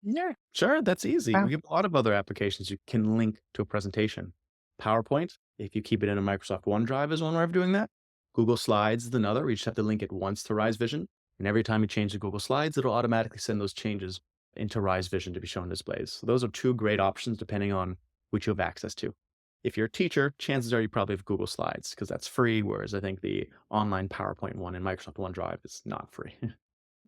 Yeah, sure. That's easy. Oh, We have a lot of other applications you can link to a presentation. PowerPoint, if you keep it in a Microsoft OneDrive, is one way of doing that. Google Slides is another. You just have to link it once to Rise Vision. And every time you change the Google Slides, it'll automatically send those changes into Rise Vision to be shown in displays. So those are two great options depending on which you have access to. If you're a teacher, chances are you probably have Google Slides because that's free, whereas I think the online PowerPoint one in Microsoft OneDrive is not free.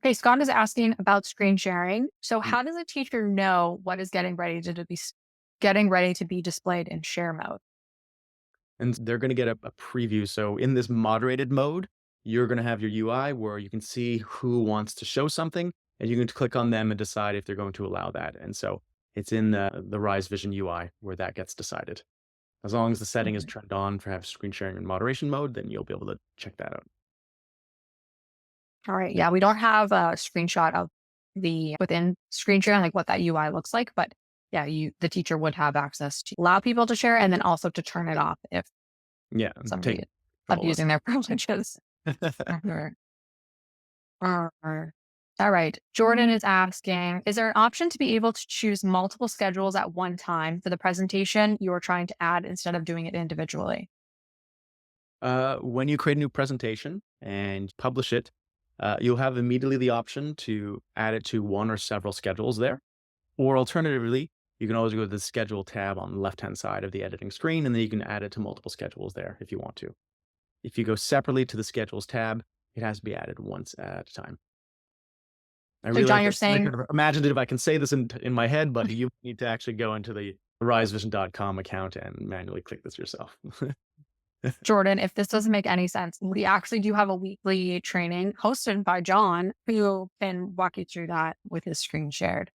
okay. Scott is asking about screen sharing. So how does a teacher know what is getting ready to be displayed in share mode? And they're going to get a preview. So in this moderated mode, you're going to have your UI where you can see who wants to show something, and you can click on them and decide if they're going to allow that. And so it's in the Rise Vision UI where that gets decided. As long as the setting is Mhm. turned on for have screen sharing and moderation mode, then you'll be able to check that out. All right. Yeah, we don't have a screenshot of the within screen sharing, like what that UI looks like, but yeah, the teacher would have access to allow people to share and then also to turn it off if Yeah, somebody take is control of abusing their privileges. it. Sure. Uh, all right. Jordan is asking, is there an option to be able to choose multiple schedules at one time for the presentation you are trying to add instead of doing it individually? When you create a new presentation and publish it, you'll have immediately the option to add it to one or several schedules there. Or alternatively, you can always go to the schedule tab on the left-hand side of the editing screen, and then you can add it to multiple schedules there if you want to. If you go separately to the schedules tab, it has to be added once at a time. So John, you're I saying could have imagined it if I can say this in my head, but you need to actually go into the risevision.com account and manually click this yourself. Jordan, if this doesn't make any sense, we actually do have a weekly training hosted by John who can walk you through that with his screen shared.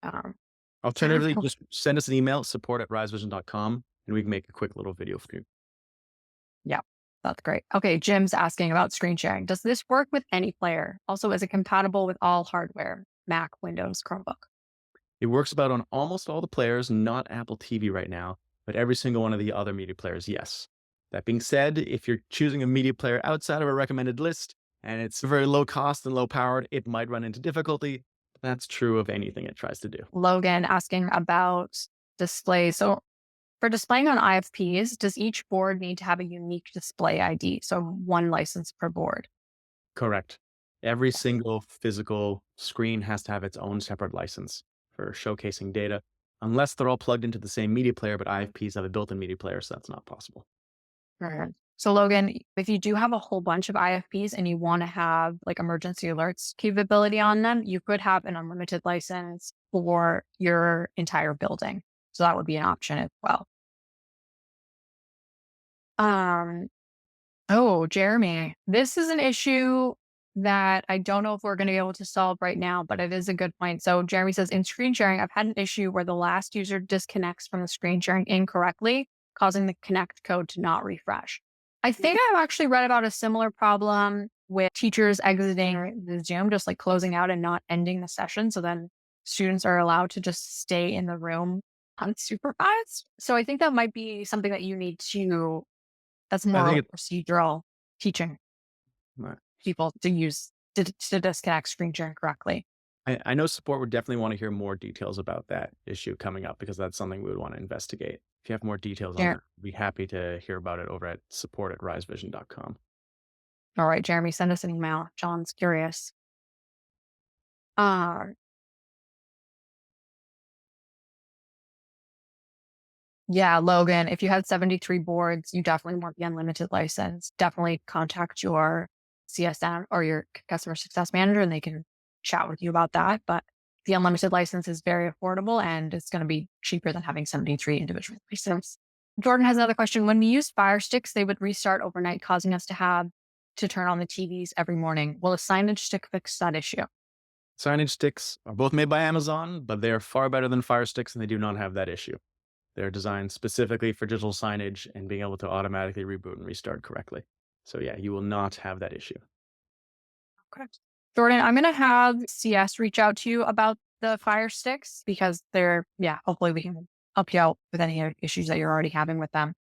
Um, Alternatively, just send us an email, support@risevision.com, and we can make a quick little video for you. yeah, that's great. Okay, Jim's asking about screen sharing. Does this work with any player? Also, is it compatible with all hardware, Mac, Windows, Chromebook? It works about on almost all the players, not Apple TV right now, but every single one of the other media players, yes. That being said, if you're choosing a media player outside of a recommended list and it's very low cost and low powered, it might run into difficulty. That's true of anything it tries to do. Logan asking about displays. So, for displaying on IFPs, does each board need to have a unique display ID? So, one license per board. Correct. Every single physical screen has to have its own separate license for showcasing data, unless they're all plugged into the same media player, but IFPs have a built in media player, so that's not possible. Right. So, Logan, if you do have a whole bunch of IFPs and you want to have like emergency alerts capability on them, you could have an unlimited license for your entire building. So that would be an option as well. Um, oh, Jeremy, this is an issue that I don't know if we're going to be able to solve right now, but it is a good point. So Jeremy says in screen sharing, I've had an issue where the last user disconnects from the screen sharing incorrectly, causing the connect code to not refresh. I think I've actually read about a similar problem with teachers exiting the Zoom, just like closing out and not ending the session. So then students are allowed to just stay in the room unsupervised. So I think that might be something that you need to that's I more think like procedural teaching it, people to use to disconnect screen sharing correctly. I know support would definitely want to hear more details about that issue coming up because that's something we would want to investigate. If you have more details on Jer- that, we'd be happy to hear about it over at support@risevision.com. All right, Jeremy, send us an email. John's curious. Uh, yeah, Logan, if you had 73 boards, you definitely want the unlimited license. Definitely contact your CSM or your customer success manager and they can chat with you about that. But The unlimited license is very affordable and it's going to be cheaper than having 73 individual licenses. Jordan has another question. When we use Fire Sticks, they would restart overnight, causing us to have to turn on the TVs every morning. Will a signage stick fix that issue? Signage sticks are both made by Amazon, but they are far better than Fire Sticks and they do not have that issue. They're designed specifically for digital signage and being able to automatically reboot and restart correctly. So yeah, you will not have that issue. Correct. Jordan, I'm going to have CS reach out to you about the Fire Sticks because they're, yeah, hopefully we can help you out with any issues that you're already having with them.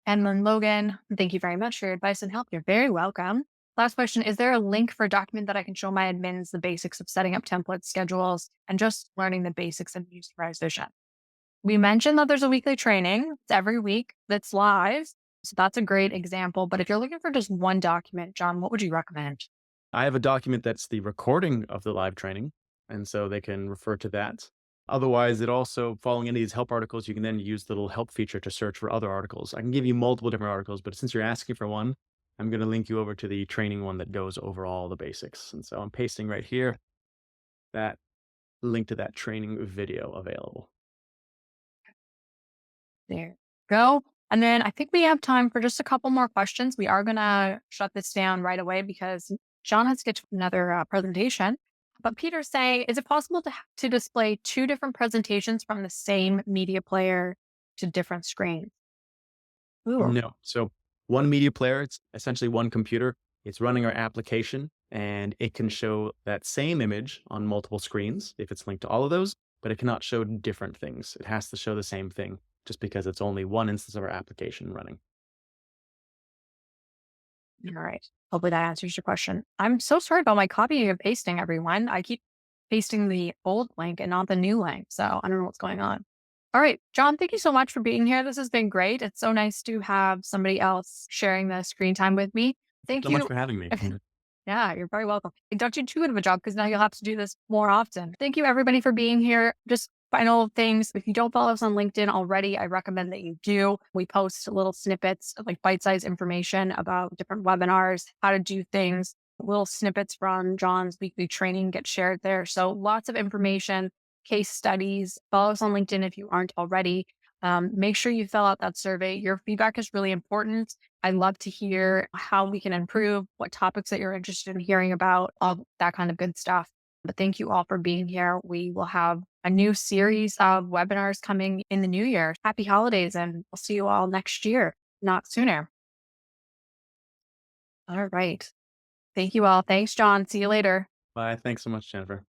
And then Logan, thank you very much for your advice and help. You're very welcome. Last question. Is there a link for a document that I can show my admins the basics of setting up templates, schedules, and just learning the basics of user vision? We mentioned that there's a weekly training. It's every week that's live. So that's a great example. But if you're looking for just one document, John, what would you recommend? I have a document that's the recording of the live training, and so they can refer to that. Otherwise, it also, following any of these help articles, you can then use the little help feature to search for other articles. I can give you multiple different articles, but since you're asking for one, I'm going to link you over to the training one that goes over all the basics. And so I'm pasting right here that link to that training video available. There you go. And then I think we have time for just a couple more questions. We are going to shut this down right away because John has to get to another presentation. But Peter's saying, is it possible to display two different presentations from the same media player to different screens? Ooh, No. So one media player, it's essentially one computer. It's running our application and it can show that same image on multiple screens if it's linked to all of those, but it cannot show different things. It has to show the same thing just because it's only one instance of our application running. all right. Hopefully that answers your question. I'm so sorry about my copying and pasting, everyone. I keep pasting the old link and not the new link. So I don't know what's going on. All right, John, thank you so much for being here. This has been great. It's so nice to have somebody else sharing the screen time with me. Thank So much you. for having me. Yeah, you're very welcome. And don't you too good of a job because now you'll have to do this more often. Thank you, everybody, for being here. Just final things. If you don't follow us on LinkedIn already, I recommend that you do. We post little snippets of like bite-sized information about different webinars, how to do things. Little snippets from John's weekly training get shared there. So lots of information, case studies. Follow us on LinkedIn if you aren't already. Make sure you fill out that survey. Your feedback is really important. I love to hear how we can improve, what topics that you're interested in hearing about, all that kind of good stuff. But thank you all for being here. We will have a new series of webinars coming in the new year. Happy holidays, and we'll see you all next year, not sooner. All right. Thank you all. Thanks, John. See you later. Bye. Thanks so much, Jennifer.